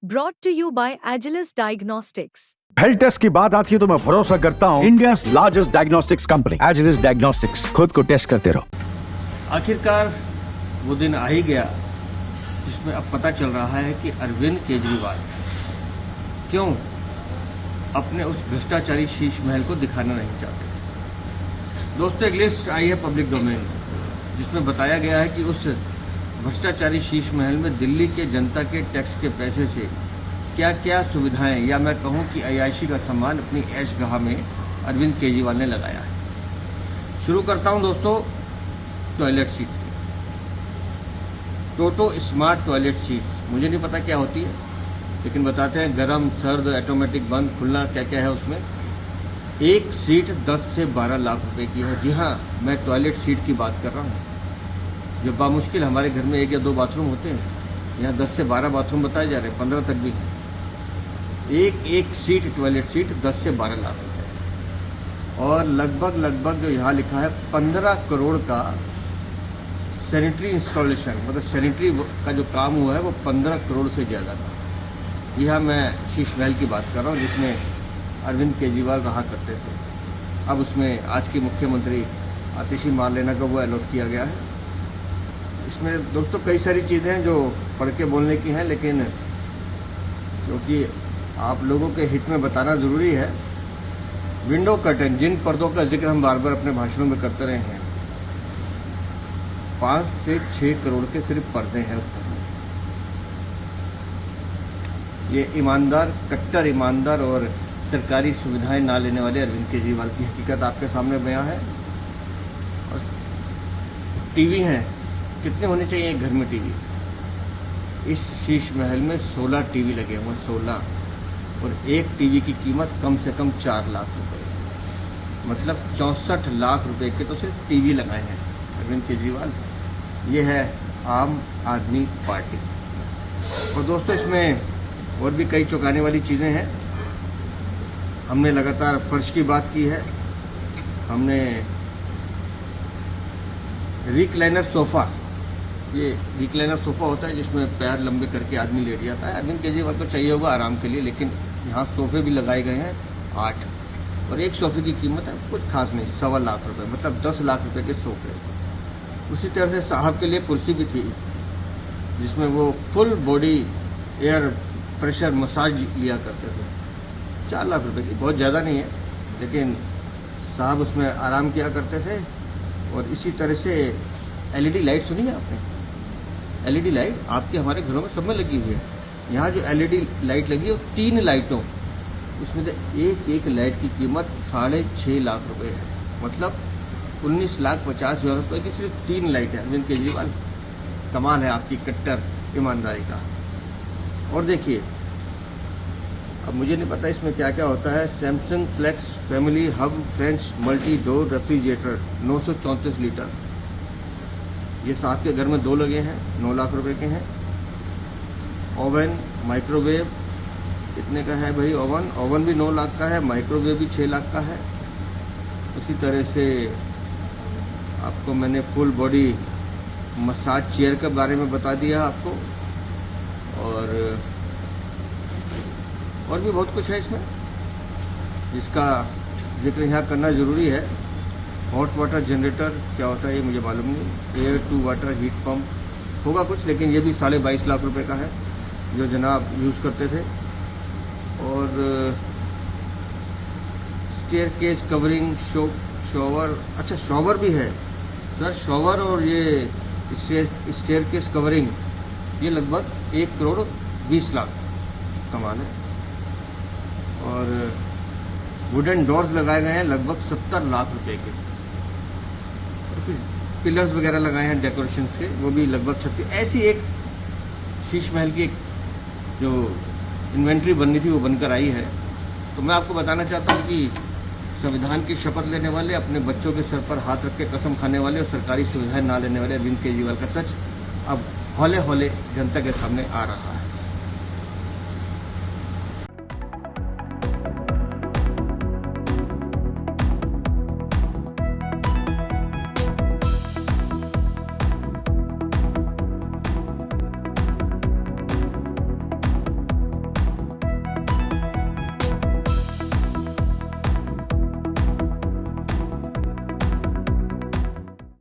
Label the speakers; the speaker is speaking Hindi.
Speaker 1: brought to you by Agilus Diagnostics.
Speaker 2: Health test की बात आती है तो मैं भरोसा करता हूँ India largest diagnostics company Agilus Diagnostics. खुद को टेस्ट करते रहो।
Speaker 3: आखिरकार वो दिन आ ही गया जिसमें अब पता चल रहा है कि अरविंद केजरीवाल क्यों अपने उस भ्रष्टाचारी शीश महल को दिखाना नहीं चाहते थे। दोस्तों, एक लिस्ट आई है पब्लिक डोमेन में जिसमें बताया गया है कि उस भ्रष्टाचारी शीश महल में दिल्ली के जनता के टैक्स के पैसे से क्या क्या सुविधाएं या मैं कहूं कि अय्याशी का सामान अपनी ऐशगाह में अरविंद केजरीवाल ने लगाया है। शुरू करता हूं दोस्तों टॉयलेट सीट से। टोटो स्मार्ट टॉयलेट सीट्स, मुझे नहीं पता क्या होती है लेकिन बताते हैं गरम सर्द ऑटोमेटिक बंद खुलना क्या क्या है उसमें। एक सीट 10 से 12 लाख रुपए की है। जी हाँ, मैं टॉयलेट सीट की बात कर रहा हूँ जो बामुश्किल हमारे घर में 1 या 2 बाथरूम होते हैं। यहाँ 10 से 12 बाथरूम बताए जा रहे हैं, 15 तक भी हैं। एक सीट टॉयलेट सीट 10 से 12 लाख रुपए और लगभग जो यहाँ लिखा है 15 करोड़ का सैनिटरी इंस्टॉलेशन, मतलब सैनिटरी का जो काम हुआ है वो 15 करोड़ से ज़्यादा था। जी हाँ, मैं शीश महल की बात कर रहा हूँ जिसमें अरविंद केजरीवाल रहा करते थे। अब उसमें आज के मुख्यमंत्री आतिशी मारलेना को वो अलॉट किया गया है। इसमें दोस्तों कई सारी चीज़ें हैं जो पढ़ के बोलने की हैं, लेकिन क्योंकि आप लोगों के हित में बताना ज़रूरी है। विंडो कर्टन, जिन पर्दों का जिक्र हम बार बार अपने भाषणों में करते रहे हैं, 5 से 6 करोड़ के सिर्फ पर्दे हैं उसमें। ये ईमानदार, कट्टर ईमानदार और सरकारी सुविधाएं ना लेने वाले अरविंद केजरीवाल की हकीकत आपके सामने बयां है। और टीवी हैं, कितने होने चाहिए एक घर में टीवी? इस शीश महल में 16 टीवी लगे हुए, 16, और एक टीवी की कीमत कम से कम 4 लाख रुपए, मतलब 64 लाख रुपए के तो सिर्फ टीवी लगाए हैं अरविंद केजरीवाल। ये है आम आदमी पार्टी। और दोस्तों इसमें और भी कई चौंकाने वाली चीज़ें हैं। हमने लगातार फर्श की बात की है, हमने रिक्लाइनर सोफ़ा, ये रिक्लाइनर सोफ़ा होता है जिसमें पैर लंबे करके आदमी लेट जाता है। अरविंद केजरीवाल को चाहिए होगा आराम के लिए, लेकिन यहाँ सोफ़े भी लगाए गए हैं 8, और एक सोफ़े की कीमत है कुछ खास नहीं, 1.25 लाख रुपए, मतलब 10 लाख रुपए के सोफ़े। उसी तरह से साहब के लिए कुर्सी भी थी जिसमें वो full body air pressure massage लिया करते थे, 4 लाख रुपए की, बहुत ज़्यादा नहीं है, लेकिन साहब उसमें आराम किया करते थे। और इसी तरह से एलईडी लाइट सुनी है आपने? एलईडी लाइट आपके हमारे घरों में सब में लगी हुई है। यहाँ जो एलईडी लाइट लगी है वो 3 लाइटों, उसमें से एक लाइट की कीमत 6.5 लाख रुपए है, मतलब 19,50,000 रुपए की सिर्फ 3 लाइट है। अरविंद केजरीवाल, कमाल है आपकी कट्टर ईमानदारी का। और देखिए, अब मुझे नहीं पता इसमें क्या क्या होता है। Samsung Flex Family Hub French multi door refrigerator 934 litre, ये साहब के घर में 2 लगे हैं, 9 लाख रुपए के हैं। ओवन, माइक्रोवेव, कितने का है भाई? ओवन भी 9 लाख का है, माइक्रोवेव भी 6 लाख का है। उसी तरह से आपको मैंने फुल बॉडी मसाज चेयर के बारे में बता दिया आपको, और भी बहुत कुछ है इसमें जिसका जिक्र यहाँ करना ज़रूरी है। हॉट वाटर जनरेटर क्या होता है ये मुझे मालूम नहीं, air to water heat pump होगा कुछ, लेकिन ये भी 22.5 लाख रुपए का है जो जनाब यूज़ करते थे। और स्टेयर केस कवरिंग, शॉवर, अच्छा शॉवर भी है सर, शॉवर और ये स्टेयर केस कवरिंग, ये लगभग 1 करोड़ 20 लाख कमाल है। और वुडन डोर्स लगाए गए हैं लगभग 70 लाख रुपए के, और कुछ पिलर्स वगैरह लगाए हैं डेकोरेशन के, वो भी लगभग 36। ऐसी एक शीश महल की एक जो इन्वेंट्री बननी थी वो बनकर आई है। तो मैं आपको बताना चाहता हूँ कि संविधान की शपथ लेने वाले, अपने बच्चों के सर पर हाथ रख के कसम खाने वाले और सरकारी सुविधाएं ना लेने वाले अरविंद केजरीवाल का सच अब हौले हौले जनता के सामने आ रहा है।